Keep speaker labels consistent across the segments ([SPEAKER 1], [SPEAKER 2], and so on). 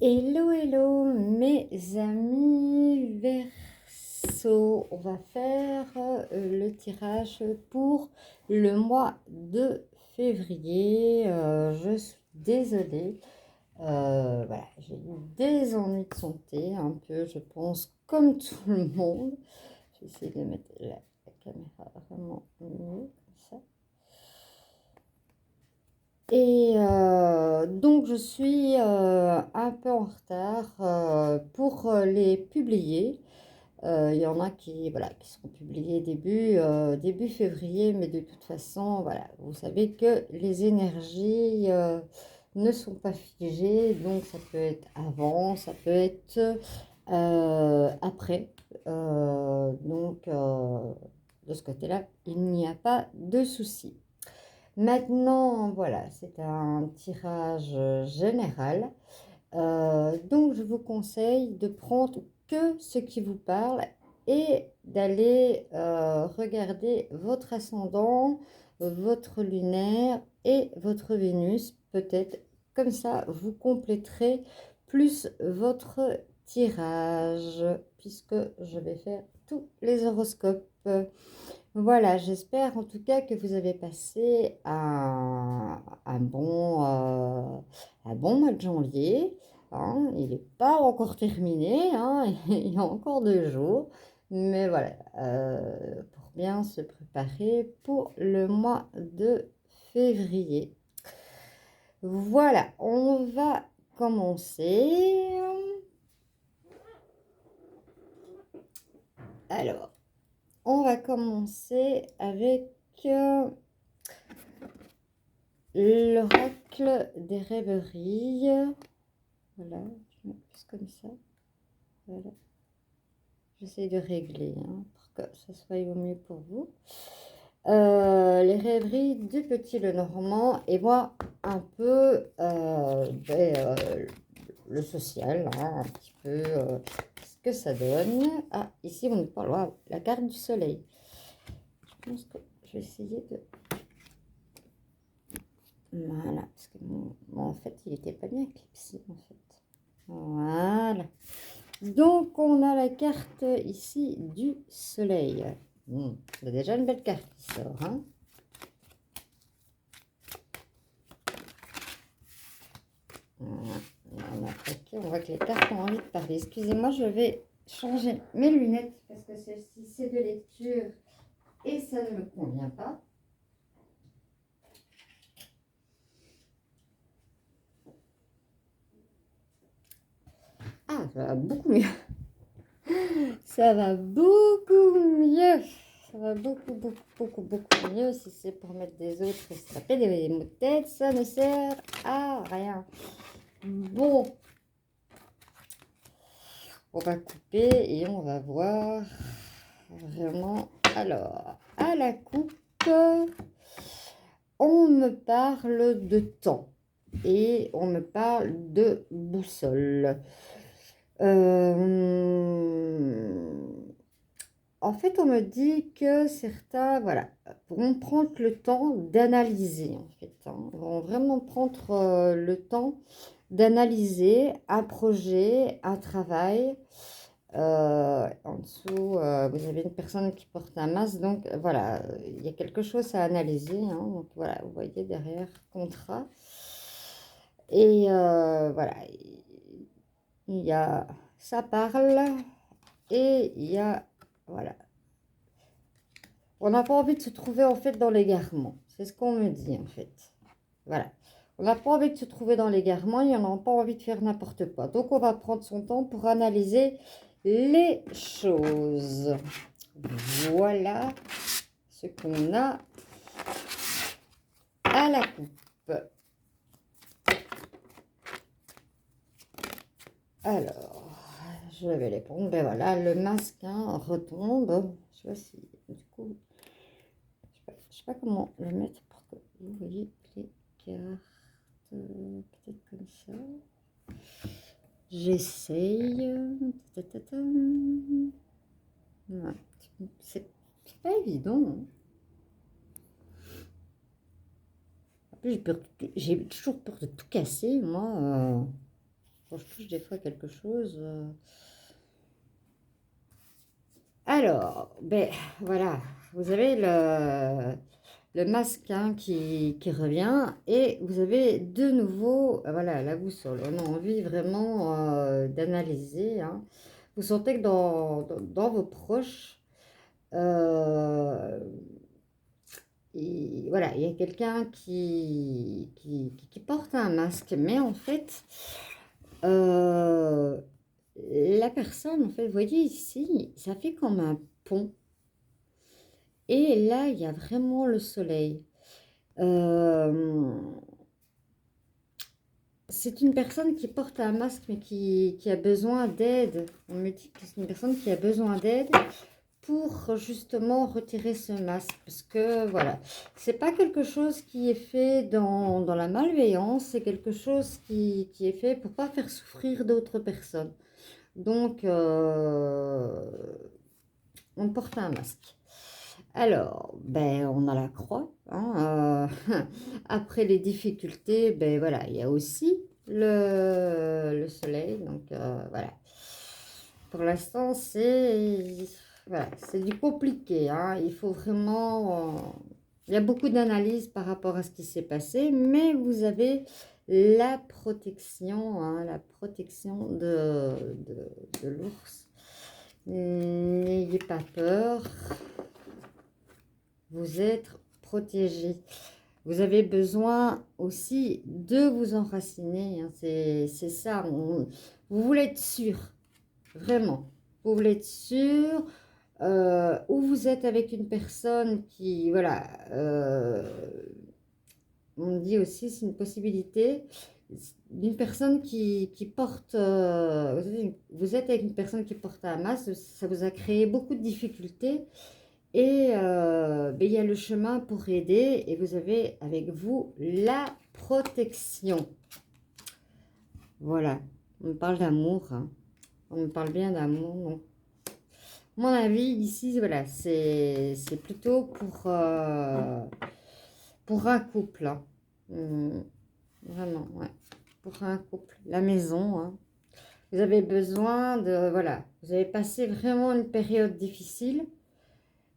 [SPEAKER 1] Hello, hello mes amis Verseau. On va faire le tirage pour le mois de février. Je suis désolée. Voilà, j'ai eu des ennuis de santé, un peu, je pense, comme tout le monde. Je vais essayer de mettre la caméra vraiment mieux, comme ça. Et donc, je suis un peu en retard pour les publier. Il y en a qui, voilà, qui seront publiés début février, mais de toute façon, voilà, vous savez que les énergies ne sont pas figées, donc ça peut être avant, ça peut être après. De ce côté-là, il n'y a pas de souci. Maintenant, voilà, c'est un tirage général. Donc, je vous conseille de prendre que ce qui vous parle et d'aller regarder votre ascendant, votre lunaire et votre Vénus. Peut-être comme ça, vous compléterez plus votre tirage, puisque je vais faire tous les horoscopes. Voilà, j'espère en tout cas que vous avez passé un bon mois de janvier. Hein. Il n'est pas encore terminé, hein, il y a encore 2 jours. Mais voilà, pour bien se préparer pour le mois de février. Voilà, on va commencer. Alors, on va commencer avec l'oracle des rêveries. Voilà, je mets plus comme ça. Voilà. J'essaie de régler pour que ça soit au mieux pour vous. Les rêveries du petit Lenormand et moi un peu le social, un petit peu ce que ça donne. Ah, ici on nous parle la carte du soleil. Je pense que je vais essayer de... Voilà, parce que en fait, il n'était pas bien clipsé, en fait. Voilà. Donc, on a la carte ici du soleil. C'est déjà une belle carte qui sort, hein. Voilà. Ok, on voit que les cartes ont envie de parler. Excusez-moi, je vais changer mes lunettes parce que celle-ci, c'est de lecture et ça ne me convient pas. Ah, ça va beaucoup mieux. Ça va beaucoup mieux. Ça va beaucoup mieux. Si c'est pour mettre des autres et se taper des mots de tête, ça ne sert à rien. Bon, on va couper et on va voir vraiment. Alors, à la coupe, on me parle de temps et on me parle de boussole. En fait, on me dit que certains, voilà, vont prendre le temps d'analyser, en fait, vont vraiment prendre le temps d'analyser un projet, un travail. En dessous, vous avez une personne qui porte un masque, donc voilà, il y a quelque chose à analyser. Donc voilà, vous voyez derrière contrat. Et voilà, il y a ça parle et il y a voilà. On n'a pas envie de se trouver en fait dans l'égarement. C'est ce qu'on me dit en fait. Voilà. On n'a pas envie de se trouver dans l'égarement et on n'a pas envie de faire n'importe quoi. Donc on va prendre son temps pour analyser les choses. Voilà ce qu'on a à la coupe. Alors, je vais les prendre. Ben voilà, le masque retombe. Je sais pas si, du coup, je sais pas comment le mettre pour que vous voyez les cartes. Peut-être comme ça. J'essaye. C'est pas évident. En plus, j'ai toujours peur de tout casser, moi. quand je touche des fois quelque chose. Alors, ben voilà, vous avez le masque hein, qui revient et vous avez de nouveau, voilà, la boussole. On a envie vraiment d'analyser. Hein. Vous sentez que dans vos proches, et voilà, il y a quelqu'un qui porte un masque, mais en fait, euh, la personne, en fait, vous voyez ici, ça fait comme un pont. Et là, il y a vraiment le soleil. Euh, c'est une personne qui porte un masque, mais qui a besoin d'aide. On me dit que c'est une personne qui a besoin d'aide pour justement retirer ce masque. Parce que voilà, c'est pas quelque chose qui est fait dans la malveillance, c'est quelque chose qui est fait pour pas faire souffrir d'autres personnes. Donc, on porte un masque. Alors, ben, on a la croix. Hein, après les difficultés, ben voilà, il y a aussi le soleil. Donc, voilà. Pour l'instant, c'est voilà, c'est du compliqué. Hein, il faut vraiment... il y a beaucoup d'analyses par rapport à ce qui s'est passé, mais vous avez la protection, hein, la protection de l'ours. N'ayez pas peur. Vous êtes protégé. Vous avez besoin aussi de vous enraciner. Hein. C'est ça. Vous voulez être sûr. Vraiment. Vous voulez être sûr. Ou vous êtes avec une personne qui, voilà, on dit aussi, c'est une possibilité d'une personne qui porte, vous êtes avec une personne qui porte un masque, ça vous a créé beaucoup de difficultés et ben, il y a le chemin pour aider et vous avez avec vous la protection. Voilà, on me parle d'amour, hein. On me parle bien d'amour, non. Mon avis ici, voilà, c'est plutôt pour un couple. Hein. Vraiment, ouais. Pour un couple. La maison, hein. Vous avez besoin de... Voilà. Vous avez passé vraiment une période difficile.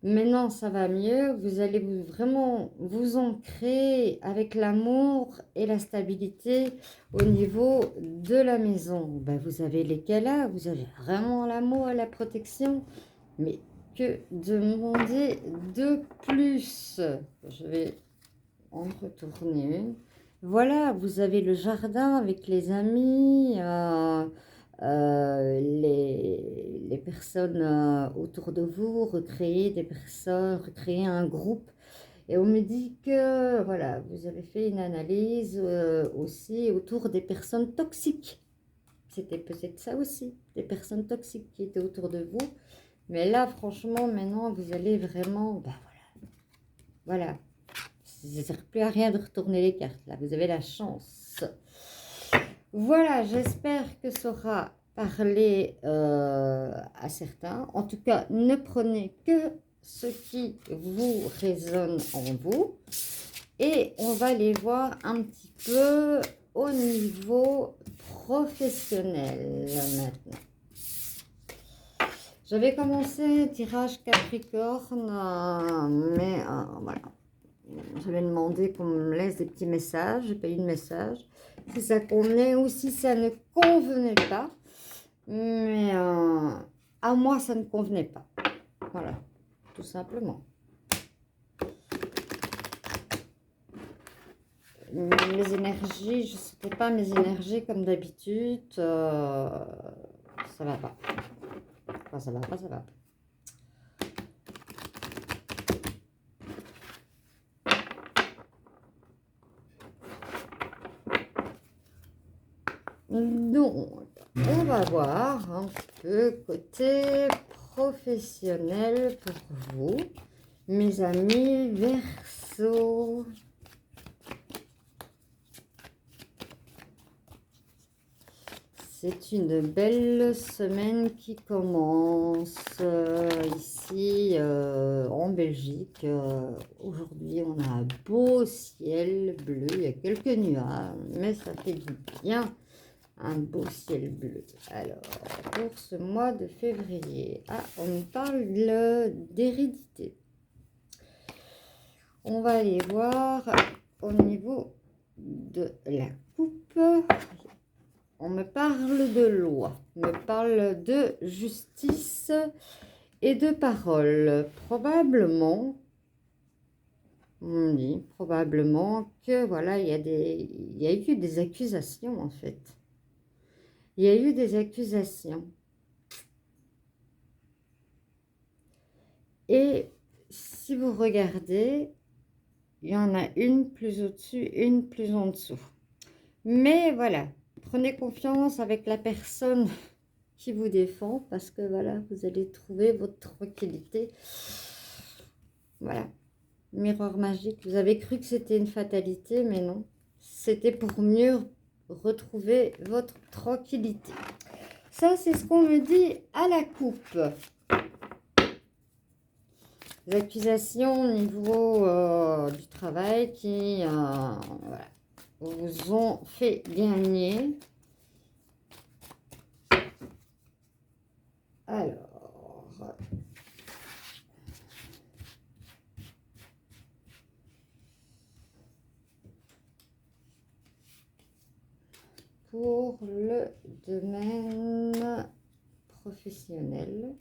[SPEAKER 1] Maintenant, ça va mieux. Vous allez vraiment vous ancrer avec l'amour et la stabilité au niveau de la maison. Ben, vous avez lesquels là. Vous avez vraiment l'amour et la protection. Mais que demander de plus? Je vais en retourner une. Voilà, vous avez le jardin avec les amis, les personnes autour de vous, recréer des personnes, recréer un groupe. Et on me dit que, voilà, vous avez fait une analyse aussi autour des personnes toxiques. C'était peut-être ça aussi, des personnes toxiques qui étaient autour de vous. Mais là, franchement, maintenant, vous allez vraiment, ben voilà, ça ne sert plus à rien de retourner les cartes, là, vous avez la chance. Voilà, j'espère que ça aura parlé à certains. En tout cas, ne prenez que ce qui vous résonne en vous. Et on va aller voir un petit peu au niveau professionnel maintenant. J'avais commencé un tirage Capricorne, mais voilà. J'avais demandé qu'on me laisse des petits messages, j'ai pas eu de message. Si ça convenait ou si ça ne convenait pas. Mais à moi, ça ne convenait pas. Voilà, tout simplement. Mes énergies, je ne sais pas mes énergies comme d'habitude. Ça va pas. Enfin, ça va pas, ça va pas. Donc, on va voir un peu côté professionnel pour vous, mes amis Verseau. C'est une belle semaine qui commence ici en Belgique. Aujourd'hui, on a un beau ciel bleu, il y a quelques nuages, mais ça fait du bien. Un beau ciel bleu. Alors, pour ce mois de février, on me parle d'hérédité. On va aller voir au niveau de la coupe. On me parle de loi, on me parle de justice et de parole. Probablement, on dit probablement que voilà, il y a eu des accusations en fait. Il y a eu des accusations. Et si vous regardez, il y en a une plus au-dessus, une plus en dessous. Mais voilà, prenez confiance avec la personne qui vous défend parce que voilà, vous allez trouver votre tranquillité. Voilà, miroir magique. Vous avez cru que c'était une fatalité, mais non. C'était pour mieux retrouver votre tranquillité. Ça, c'est ce qu'on me dit à la coupe. Les accusations au niveau du travail qui voilà, vous ont fait gagner. Alors, pour le domaine professionnel,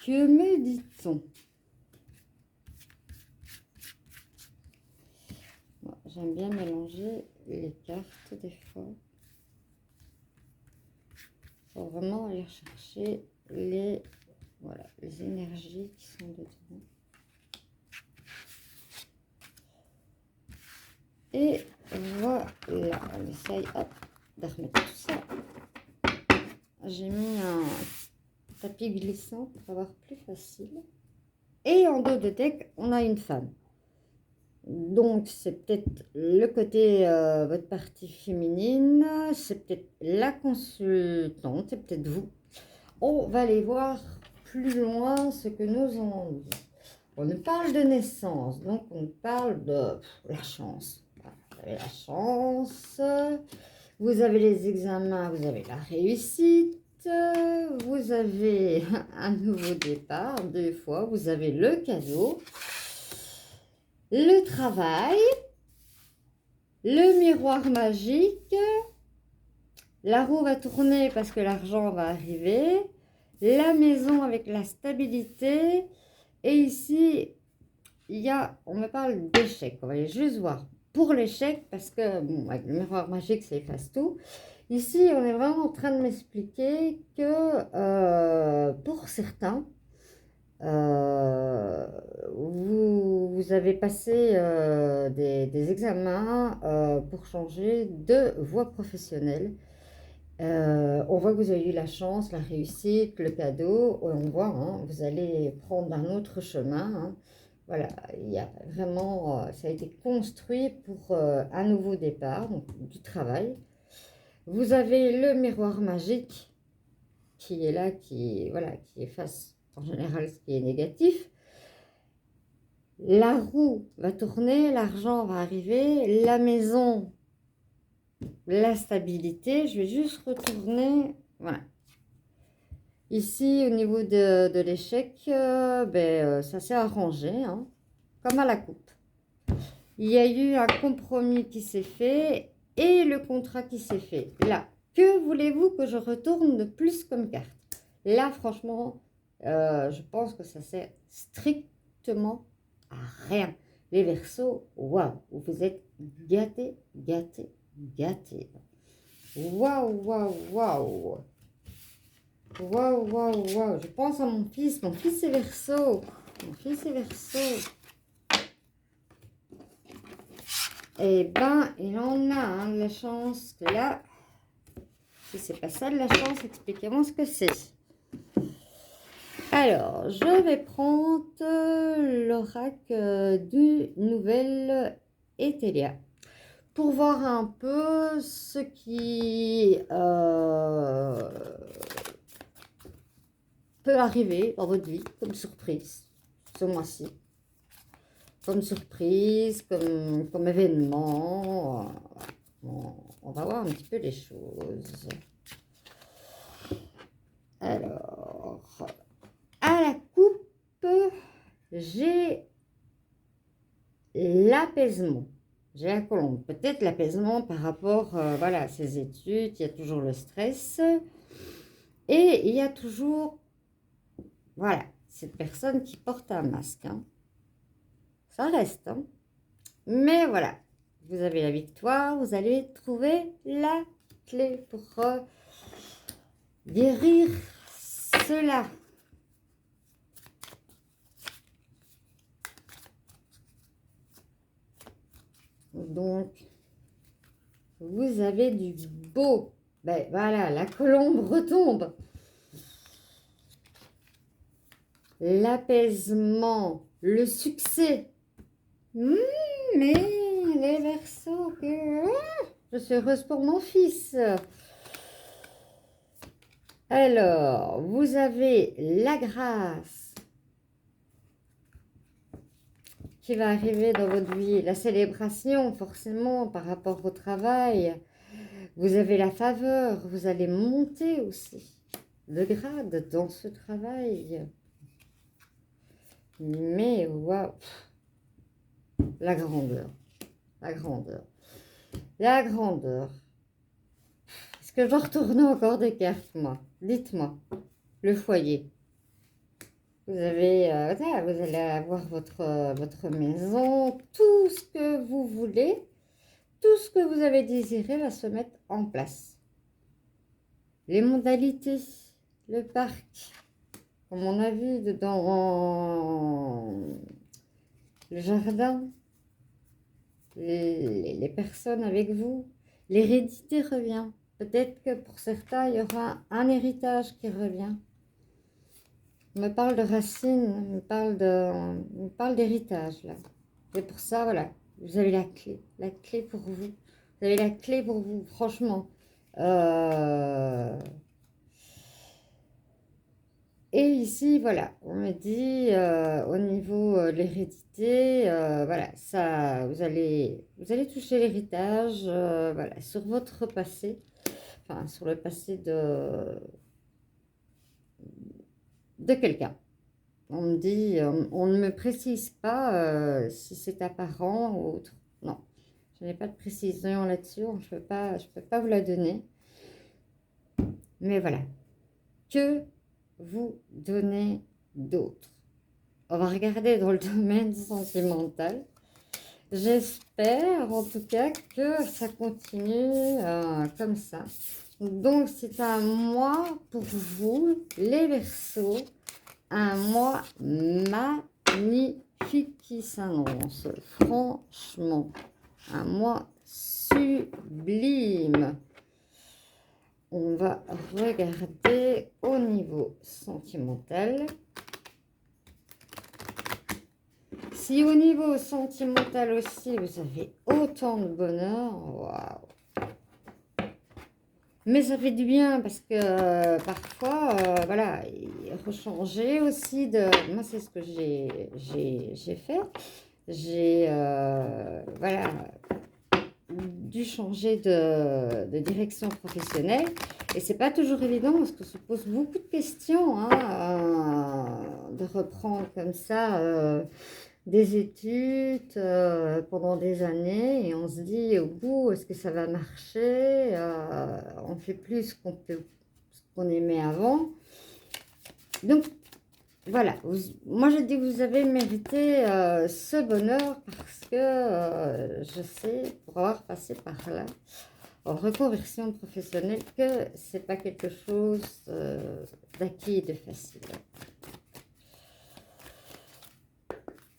[SPEAKER 1] que me dit-on? J'aime bien mélanger les cartes des fois. Il faut vraiment aller chercher les, voilà, les énergies qui sont dedans. Et voilà, on essaye de remettre tout ça. J'ai mis un tapis glissant pour avoir plus facile. Et en dos de deck, on a une femme. Donc, c'est peut-être le côté, votre partie féminine, c'est peut-être la consultante, c'est peut-être vous. On va aller voir plus loin ce que nous en dit. On nous parle de naissance, donc on parle de la chance. Vous avez la chance, vous avez les examens, vous avez la réussite, vous avez un nouveau départ, 2 fois, vous avez le cadeau. Le travail, le miroir magique, la roue va tourner parce que l'argent va arriver, la maison avec la stabilité, et ici, on me parle d'échec. On va aller juste voir pour l'échec parce que bon, avec le miroir magique, ça efface tout. Ici, on est vraiment en train de m'expliquer que pour certains, vous avez passé des examens pour changer de voie professionnelle. On voit que vous avez eu la chance, la réussite, le cadeau. On voit, hein, vous allez prendre un autre chemin. Hein. Voilà, il y a vraiment, ça a été construit pour un nouveau départ, donc du travail. Vous avez le miroir magique qui est là, voilà, qui efface en général ce qui est négatif. La roue va tourner, l'argent va arriver, la maison, la stabilité. Je vais juste retourner, voilà. Ici, au niveau de l'échec, ça s'est arrangé, hein, comme à la coupe. Il y a eu un compromis qui s'est fait et le contrat qui s'est fait. Là, que voulez-vous que je retourne de plus comme carte? Là, franchement, je pense que ça sert strictement à rien. Les Verseaux, waouh, vous êtes gâtés, gâtés, gâtés. Waouh, waouh, waouh. Waouh, waouh, waouh. Je pense à mon fils. Mon fils est Verseau. Mon fils est Verseau. Eh ben, il en a hein, de la chance que là, si c'est pas ça de la chance, expliquez-moi ce que c'est. Alors, je vais prendre l'oracle du Nouvel Étélia pour voir un peu ce qui peut arriver dans votre vie comme surprise ce mois-ci. Comme surprise, comme événement. On va voir un petit peu les choses. Alors, à la coupe, j'ai l'apaisement. J'ai la colombe. Peut-être l'apaisement par rapport voilà, à ses études. Il y a toujours le stress. Et il y a toujours, voilà, cette personne qui porte un masque. Hein. Ça reste. Hein. Mais voilà, vous avez la victoire. Vous allez trouver la clé pour guérir cela. Donc, vous avez du beau. Ben voilà, la colombe retombe. L'apaisement, le succès. Mais les Verseaux, je suis heureuse pour mon fils. Alors, vous avez la grâce qui va arriver dans votre vie, la célébration forcément par rapport au travail. Vous avez la faveur, vous allez monter aussi de grade dans ce travail. Mais waouh, la grandeur, la grandeur, la grandeur. Est-ce que je dois retourner encore des cartes, moi? Dites-moi, le foyer. Vous avez, vous allez avoir votre maison, tout ce que vous voulez, tout ce que vous avez désiré va se mettre en place. Les modalités, le parc, comme on a vu dans le jardin, les personnes avec vous, l'hérédité revient. Peut-être que pour certains, il y aura un héritage qui revient. On me parle de racines, on me parle d'héritage là. C'est pour ça, voilà, vous avez la clé pour vous. Vous avez la clé pour vous, franchement. Et ici, voilà, on me dit au niveau de l'hérédité, voilà, ça, vous allez toucher l'héritage, voilà, sur votre passé, enfin sur le passé de quelqu'un. On me dit, on ne me précise pas si c'est apparent ou autre. Non, je n'ai pas de précision là-dessus, je peux pas vous la donner. Mais voilà, que vous donnez d'autre. On va regarder dans le domaine sentimental. J'espère en tout cas que ça continue comme ça. Donc c'est un mois pour vous, les Verseaux, un mois magnifique qui s'annonce. Franchement, un mois sublime. On va regarder au niveau sentimental. Si au niveau sentimental aussi, vous avez autant de bonheur, waouh! Mais ça fait du bien parce que parfois, voilà, rechanger aussi de... Moi, c'est ce que j'ai fait. J'ai, voilà, dû changer de direction professionnelle. Et c'est pas toujours évident parce que ça pose beaucoup de questions, hein, de reprendre comme ça des études pendant des années et on se dit au bout, est-ce que ça va marcher? On fait plus ce qu'on aimait avant. Donc, voilà, moi je dis que vous avez mérité ce bonheur parce que je sais, pour avoir passé par là, en reconversion professionnelle, que c'est pas quelque chose d'acquis et de facile.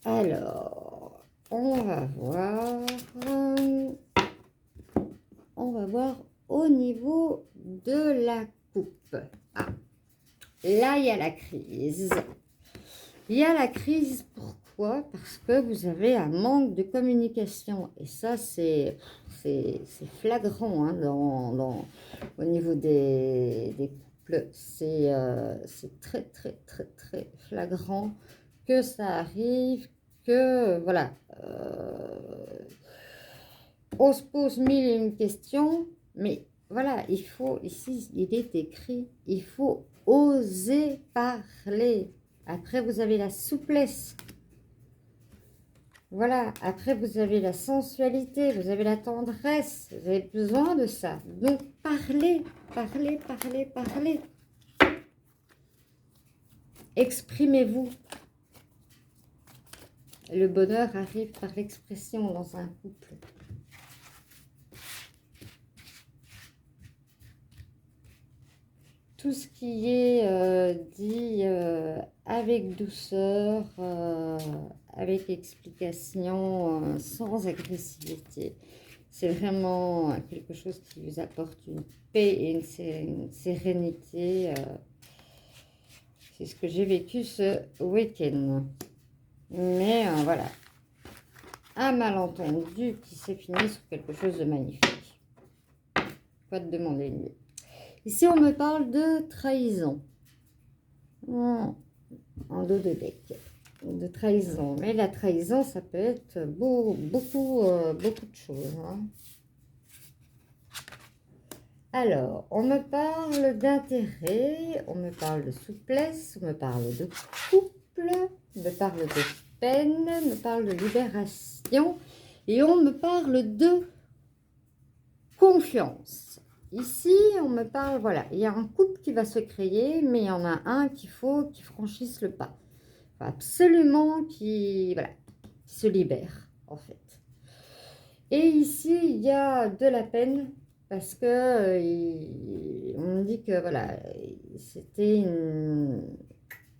[SPEAKER 1] Alors, on va voir au niveau de la coupe. Ah, là, il y a la crise. Il y a la crise, pourquoi? Parce que vous avez un manque de communication. Et ça, c'est flagrant hein, au niveau des couple, c'est très, très, très, très flagrant que ça arrive, que, voilà, on se pose mille et une questions, mais voilà, il faut, ici, il est écrit, il faut oser parler. Après, vous avez la souplesse. Voilà, après, vous avez la sensualité, vous avez la tendresse, vous avez besoin de ça. Donc, parlez, parlez, parlez, parlez. Exprimez-vous. Le bonheur arrive par l'expression dans un couple. Tout ce qui est dit avec douceur, avec explication, sans agressivité. C'est vraiment quelque chose qui vous apporte une paix et une sérénité. C'est ce que j'ai vécu ce week-end. Mais voilà, un malentendu qui s'est fini sur quelque chose de magnifique. Pas de demander mieux. Ici, on me parle de trahison. En dos de deck. De trahison. Mais la trahison, ça peut être beaucoup de choses. Hein. Alors, on me parle d'intérêt, on me parle de souplesse, on me parle de couple, on me parle de peine, on me parle de libération et on me parle de confiance. Ici, on me parle, voilà, il y a un couple qui va se créer, mais il y en a un qu'il faut qu'il franchisse le pas. Faut absolument qu'il se libère, en fait. Et ici, il y a de la peine, parce que on me dit que, voilà, c'était une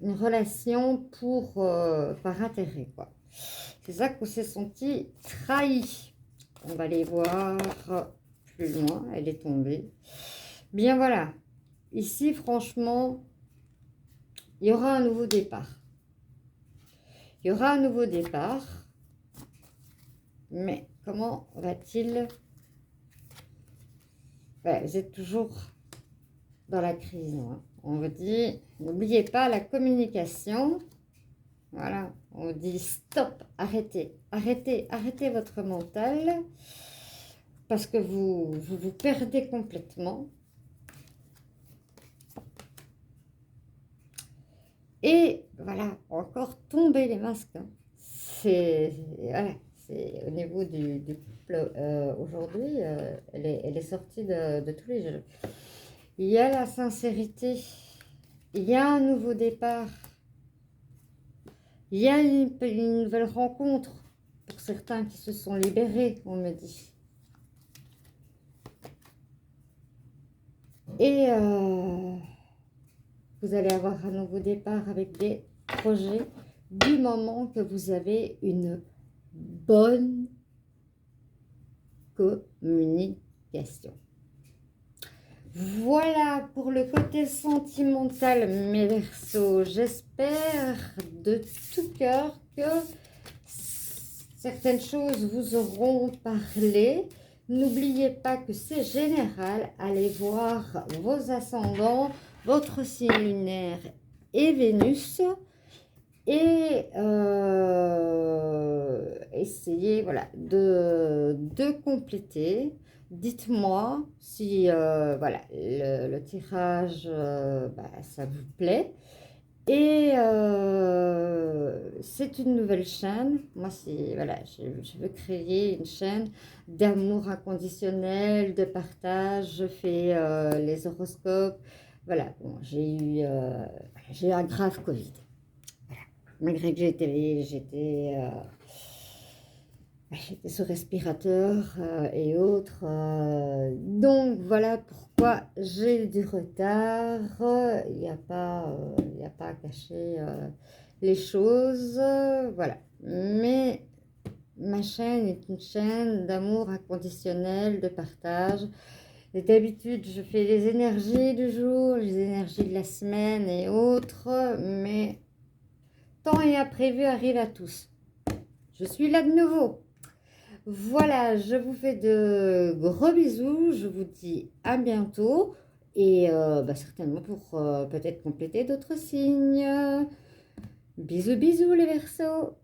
[SPEAKER 1] relation par intérêt, quoi. C'est ça qu'on s'est senti trahi. On va aller voir plus loin, elle est tombée. Bien voilà, ici franchement, il y aura un nouveau départ. Il y aura un nouveau départ, mais comment va-t-il... Voilà, vous êtes toujours dans la crise. Hein. On vous dit, n'oubliez pas la communication. Voilà, on vous dit stop, arrêtez, arrêtez, arrêtez votre mental. Parce que vous perdez complètement. Et voilà, encore tomber les masques. Hein. C'est voilà, au niveau du couple aujourd'hui, elle est sortie de tous les jeux. Il y a la sincérité, il y a un nouveau départ, il y a une nouvelle rencontre pour certains qui se sont libérés, on me dit. Et vous allez avoir un nouveau départ avec des projets du moment que vous avez une bonne communication. Voilà pour le côté sentimental, mes Verseaux. J'espère de tout cœur que certaines choses vous auront parlé. N'oubliez pas que c'est général. Allez voir vos ascendants, votre signe lunaire et Vénus. Et essayez voilà, de compléter. Dites-moi si voilà, le tirage, ça vous plaît. Et c'est une nouvelle chaîne. Moi, voilà, je veux créer une chaîne d'amour inconditionnel, de partage. Je fais les horoscopes. Voilà, bon, j'ai eu un grave Covid. Voilà. Malgré que j'étais sous respirateur et autres. Donc, voilà pourquoi j'ai du retard. Il n'y a pas à cacher les choses. Voilà. Mais ma chaîne est une chaîne d'amour inconditionnel, de partage. Et d'habitude, je fais les énergies du jour, les énergies de la semaine et autres. Mais temps et imprévu arrivent à tous. Je suis là de nouveau. Voilà, je vous fais de gros bisous. Je vous dis à bientôt. Et certainement pour peut-être compléter d'autres signes. Bisous, bisous les Verseaux.